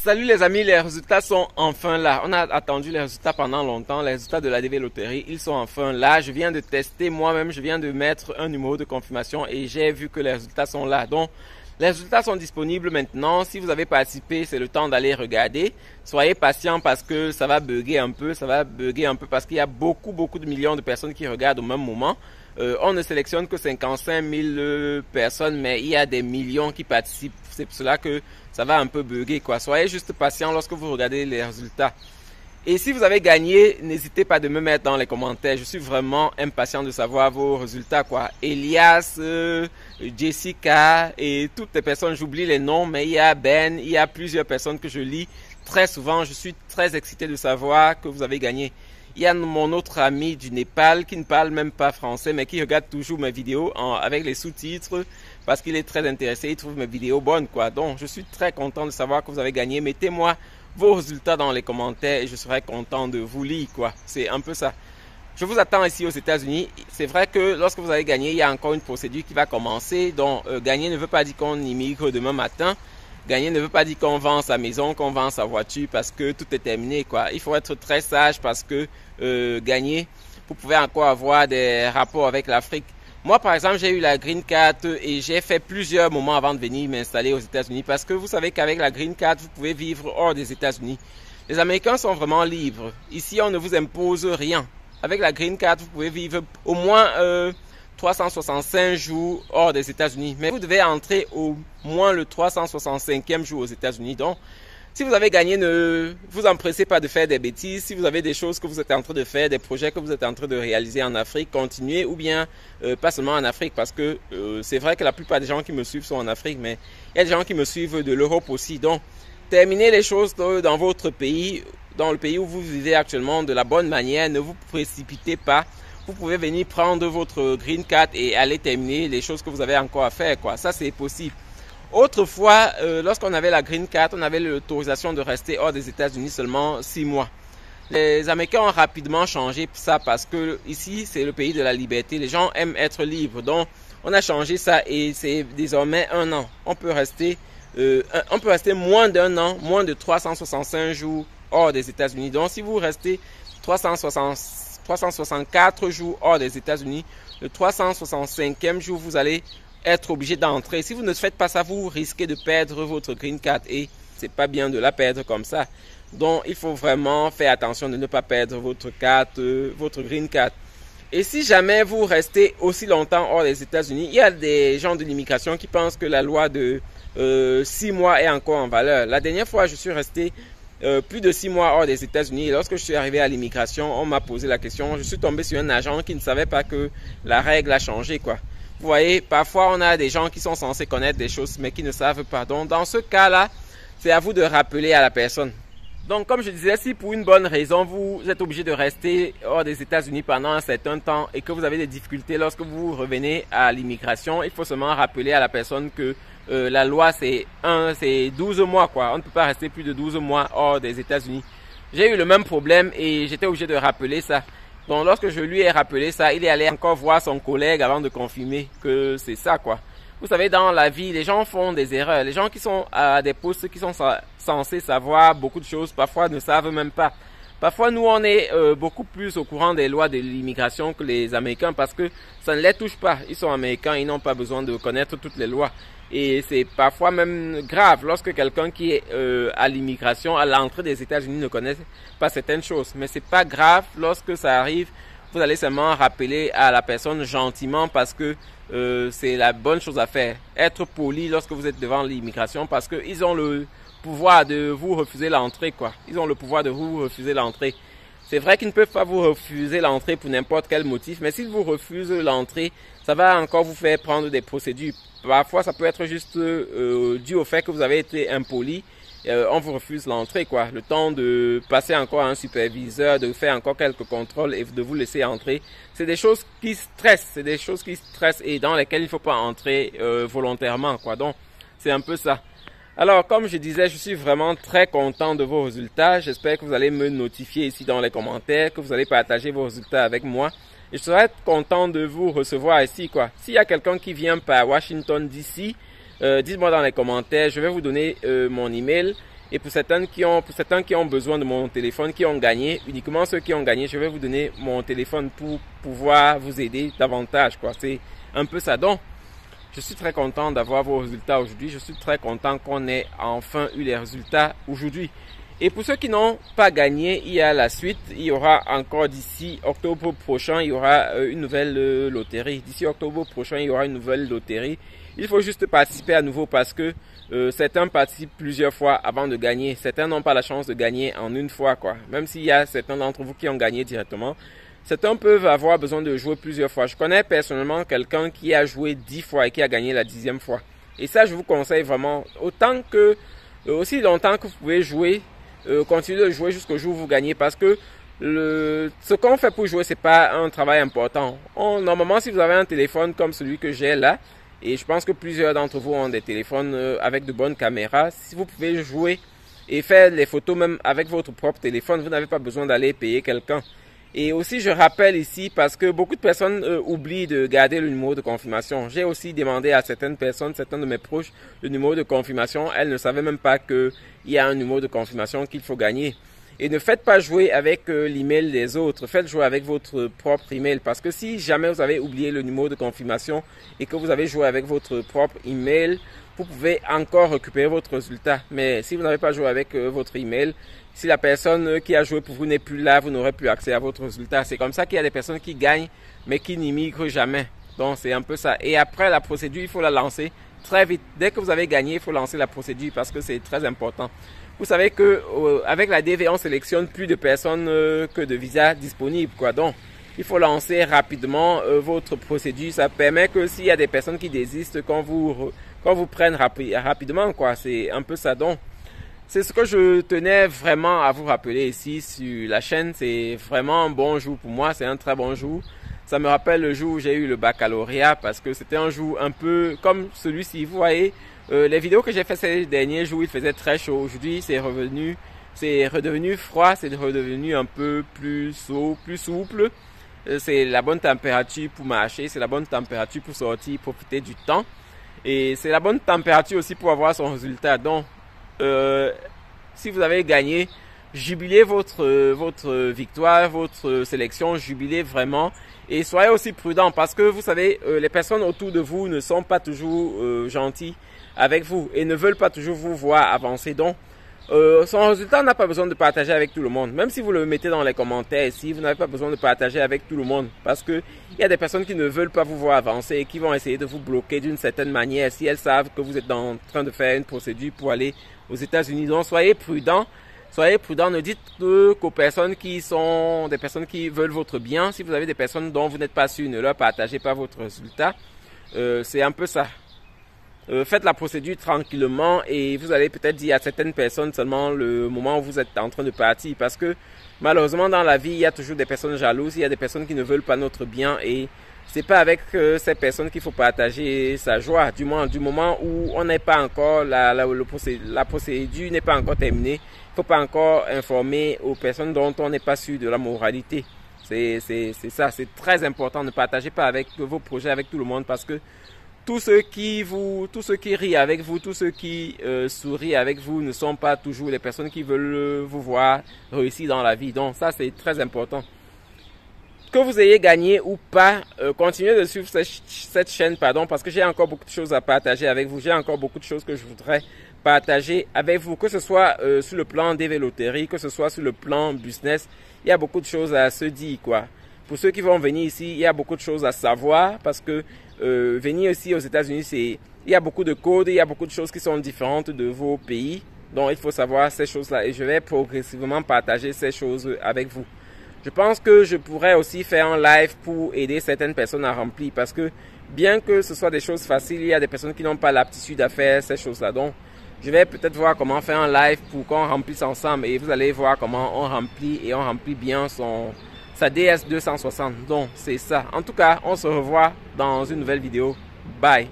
Salut les amis, les résultats sont enfin là. On a attendu les résultats pendant longtemps, les résultats de la DV Loterie, ils sont enfin là. Je viens de tester moi-même, je viens de mettre un numéro de confirmation et j'ai vu que les résultats sont là. Donc, les résultats sont disponibles maintenant. Si vous avez participé, c'est le temps d'aller regarder. Soyez patient parce que ça va bugger un peu, parce qu'il y a beaucoup de millions de personnes qui regardent au même moment. On ne sélectionne que 55 000 personnes, mais il y a des millions qui participent. C'est pour cela que ça va un peu bugger, quoi. Soyez juste patient lorsque vous regardez les résultats. Et si vous avez gagné, n'hésitez pas de me mettre dans les commentaires. Je suis vraiment impatient de savoir vos résultats, quoi. Elias, Jessica et toutes les personnes, j'oublie les noms, mais il y a Ben, il y a plusieurs personnes que je lis très souvent. Je suis très excité de savoir que vous avez gagné. Il y a mon autre ami du Népal qui ne parle même pas français, mais qui regarde toujours mes vidéos avec les sous-titres parce qu'il est très intéressé, il trouve mes vidéos bonnes, quoi. Donc, je suis très content de savoir que vous avez gagné. Mettez-moi vos résultats dans les commentaires et je serai content de vous lire, quoi. C'est un peu ça. Je vous attends ici aux États-Unis. C'est vrai que lorsque vous avez gagné, il y a encore une procédure qui va commencer. Donc, gagner ne veut pas dire qu'on immigre demain matin. Gagner ne veut pas dire qu'on vend sa maison, qu'on vend sa voiture parce que tout est terminé, quoi. Il faut être très sage parce que gagner, vous pouvez encore avoir des rapports avec l'Afrique. Moi, par exemple, j'ai eu la Green Card et j'ai fait plusieurs moments avant de venir m'installer aux États-Unis parce que vous savez qu'avec la Green Card, vous pouvez vivre hors des États-Unis. Les Américains sont vraiment libres. Ici, on ne vous impose rien. Avec la Green Card, vous pouvez vivre au moins 365 jours hors des États-Unis. Mais vous devez entrer au moins le 365e jour aux États-Unis. Donc, si vous avez gagné, ne vous empressez pas de faire des bêtises. Si vous avez des choses que vous êtes en train de faire, des projets que vous êtes en train de réaliser en Afrique, continuez ou bien pas seulement en Afrique parce que c'est vrai que la plupart des gens qui me suivent sont en Afrique, mais il y a des gens qui me suivent de l'Europe aussi. Donc, terminez les choses dans votre pays, dans le pays où vous vivez actuellement de la bonne manière. Ne vous précipitez pas. Vous pouvez venir prendre votre green card et aller terminer les choses que vous avez encore à faire, quoi. Ça, c'est possible. Autrefois, lorsqu'on avait la green card, on avait l'autorisation de rester hors des États-Unis seulement 6 mois. Les Américains ont rapidement changé ça parce que ici, c'est le pays de la liberté. Les gens aiment être libres. Donc, on a changé ça et c'est désormais 1 an. On peut rester moins d'1 an, moins de 365 jours hors des États-Unis. Donc, si vous restez 364 jours hors des États-Unis, le 365e jour, vous allez être obligé d'entrer. Si vous ne faites pas ça, vous risquez de perdre votre green card et c'est pas bien de la perdre comme ça. Donc, il faut vraiment faire attention de ne pas perdre votre carte, votre green card. Et si jamais vous restez aussi longtemps hors des États-Unis, il y a des gens de l'immigration qui pensent que la loi de 6 mois est encore en valeur. La dernière fois, je suis resté plus de 6 mois hors des États-Unis. Et lorsque je suis arrivé à l'immigration, on m'a posé la question. Je suis tombé sur un agent qui ne savait pas que la règle a changé, quoi. Vous voyez, parfois on a des gens qui sont censés connaître des choses mais qui ne savent pas. Donc dans ce cas-là, c'est à vous de rappeler à la personne. Donc comme je disais, si pour une bonne raison vous êtes obligé de rester hors des États-Unis pendant un certain temps et que vous avez des difficultés lorsque vous revenez à l'immigration, il faut seulement rappeler à la personne que la loi c'est 12 mois, quoi. On ne peut pas rester plus de 12 mois hors des États-Unis. J'ai eu le même problème et j'étais obligé de rappeler ça. Donc, lorsque je lui ai rappelé ça, il est allé encore voir son collègue avant de confirmer que c'est ça, quoi. Vous savez, dans la vie, les gens font des erreurs. Les gens qui sont à des postes qui sont censés savoir beaucoup de choses, parfois ne savent même pas. Parfois, nous, on est beaucoup plus au courant des lois de l'immigration que les Américains parce que ça ne les touche pas. Ils sont Américains, ils n'ont pas besoin de connaître toutes les lois. Et c'est parfois même grave lorsque quelqu'un qui est à l'immigration, à l'entrée des États-Unis ne connaît pas certaines choses. Mais c'est pas grave lorsque ça arrive. Vous allez seulement rappeler à la personne gentiment parce que c'est la bonne chose à faire. Être poli lorsque vous êtes devant l'immigration parce qu'ils ont le pouvoir de vous refuser l'entrée, quoi. Ils ont le pouvoir de vous refuser l'entrée. C'est vrai qu'ils ne peuvent pas vous refuser l'entrée pour n'importe quel motif, mais s'ils vous refusent l'entrée, ça va encore vous faire prendre des procédures. Parfois, ça peut être juste dû au fait que vous avez été impoli. On vous refuse l'entrée, quoi. Le temps de passer encore à un superviseur, de faire encore quelques contrôles et de vous laisser entrer. C'est des choses qui stressent, et dans lesquelles il ne faut pas entrer volontairement, quoi. Donc, c'est un peu ça. Alors, comme je disais, je suis vraiment très content de vos résultats. J'espère que vous allez me notifier ici dans les commentaires, que vous allez partager vos résultats avec moi. Et je serais content de vous recevoir ici, quoi. S'il y a quelqu'un qui vient par Washington DC, dites-moi dans les commentaires. Je vais vous donner mon email Et pour certains qui ont besoin de mon téléphone, qui ont gagné, uniquement ceux qui ont gagné, je vais vous donner mon téléphone pour pouvoir vous aider davantage, quoi. C'est un peu ça. Donc, je suis très content d'avoir vos résultats aujourd'hui. Je suis très content qu'on ait enfin eu les résultats aujourd'hui. Et pour ceux qui n'ont pas gagné, il y a la suite. Il y aura encore d'ici octobre prochain, il y aura une nouvelle loterie. D'ici octobre prochain, il y aura une nouvelle loterie. Il faut juste participer à nouveau parce que certains participent plusieurs fois avant de gagner. Certains n'ont pas la chance de gagner en une fois, quoi. Même s'il y a certains d'entre vous qui ont gagné directement. Certains peuvent avoir besoin de jouer plusieurs fois. Je connais personnellement quelqu'un qui a joué 10 fois et qui a gagné la 10e fois. Et ça, je vous conseille vraiment, aussi longtemps que vous pouvez jouer, continuez de jouer jusqu'au jour où vous gagnez parce que ce qu'on fait pour jouer, c'est pas un travail important. Normalement, si vous avez un téléphone comme celui que j'ai là, et je pense que plusieurs d'entre vous ont des téléphones avec de bonnes caméras, si vous pouvez jouer et faire les photos même avec votre propre téléphone, vous n'avez pas besoin d'aller payer quelqu'un. Et aussi, je rappelle ici, parce que beaucoup de personnes oublient de garder le numéro de confirmation. J'ai aussi demandé à certaines personnes, certains de mes proches, le numéro de confirmation. Elles ne savaient même pas qu'il y a un numéro de confirmation qu'il faut gagner. Et ne faites pas jouer avec l'email des autres. Faites jouer avec votre propre email. Parce que si jamais vous avez oublié le numéro de confirmation et que vous avez joué avec votre propre email, vous pouvez encore récupérer votre résultat. Mais si vous n'avez pas joué avec votre email, si la personne qui a joué pour vous n'est plus là, vous n'aurez plus accès à votre résultat. C'est comme ça qu'il y a des personnes qui gagnent, mais qui n'immigrent jamais. Donc, c'est un peu ça. Et après, la procédure, il faut la lancer très vite. Dès que vous avez gagné, il faut lancer la procédure parce que c'est très important. Vous savez que avec la DV, on sélectionne plus de personnes que de visas disponibles, quoi. Donc, il faut lancer rapidement votre procédure. Ça permet que s'il y a des personnes qui désistent, qu'on vous prenne rapidement, quoi. C'est un peu ça. Donc, c'est ce que je tenais vraiment à vous rappeler ici sur la chaîne. C'est vraiment un bon jour pour moi. C'est un très bon jour. Ça me rappelle le jour où j'ai eu le baccalauréat parce que c'était un jour un peu comme celui-ci. Vous voyez, les vidéos que j'ai fait ces derniers jours, il faisait très chaud. Aujourd'hui, c'est redevenu froid. C'est redevenu un peu plus souple. C'est la bonne température pour marcher. C'est la bonne température pour sortir, profiter du temps. Et c'est la bonne température aussi pour avoir son résultat. Donc, si vous avez gagné, jubilez votre victoire, votre sélection, jubilez vraiment et soyez aussi prudent parce que vous savez, les personnes autour de vous ne sont pas toujours gentilles avec vous et ne veulent pas toujours vous voir avancer. Donc, son résultat n'a pas besoin de partager avec tout le monde. Même si vous le mettez dans les commentaires ici, vous n'avez pas besoin de partager avec tout le monde parce que il y a des personnes qui ne veulent pas vous voir avancer et qui vont essayer de vous bloquer d'une certaine manière si elles savent que vous êtes en train de faire une procédure pour aller aux États-Unis. Donc, soyez prudents. Soyez prudents. Ne dites qu'aux personnes qui sont des personnes qui veulent votre bien. Si vous avez des personnes dont vous n'êtes pas sûr, ne leur partagez pas votre résultat. C'est un peu ça. Faites la procédure tranquillement et vous allez peut-être dire à certaines personnes seulement le moment où vous êtes en train de partir parce que malheureusement dans la vie il y a toujours des personnes jalouses, il y a des personnes qui ne veulent pas notre bien et c'est pas avec ces personnes qu'il faut partager sa joie. Du moment où on n'est pas encore la procédure n'est pas encore terminée, il faut pas encore informer aux personnes dont on n'est pas sûr de la moralité. C'est ça, c'est très important. Ne partagez pas avec vos projets avec tout le monde parce que tous ceux qui rient avec vous, tous ceux qui sourient avec vous ne sont pas toujours les personnes qui veulent vous voir réussir dans la vie. Donc ça, c'est très important. Que vous ayez gagné ou pas, continuez de suivre cette chaîne, parce que j'ai encore beaucoup de choses à partager avec vous. J'ai encore beaucoup de choses que je voudrais partager avec vous, que ce soit sur le plan DV Loterie, que ce soit sur le plan business. Il y a beaucoup de choses à se dire, quoi. Pour ceux qui vont venir ici, il y a beaucoup de choses à savoir parce que venir ici aux États-Unis, il y a beaucoup de codes, il y a beaucoup de choses qui sont différentes de vos pays. Donc, il faut savoir ces choses-là et je vais progressivement partager ces choses avec vous. Je pense que je pourrais aussi faire un live pour aider certaines personnes à remplir parce que bien que ce soit des choses faciles, il y a des personnes qui n'ont pas l'aptitude à faire ces choses-là. Donc, je vais peut-être voir comment faire un live pour qu'on remplisse ensemble et vous allez voir comment on remplit et on remplit bien sa DS260. Donc, c'est ça. En tout cas, on se revoit dans une nouvelle vidéo. Bye.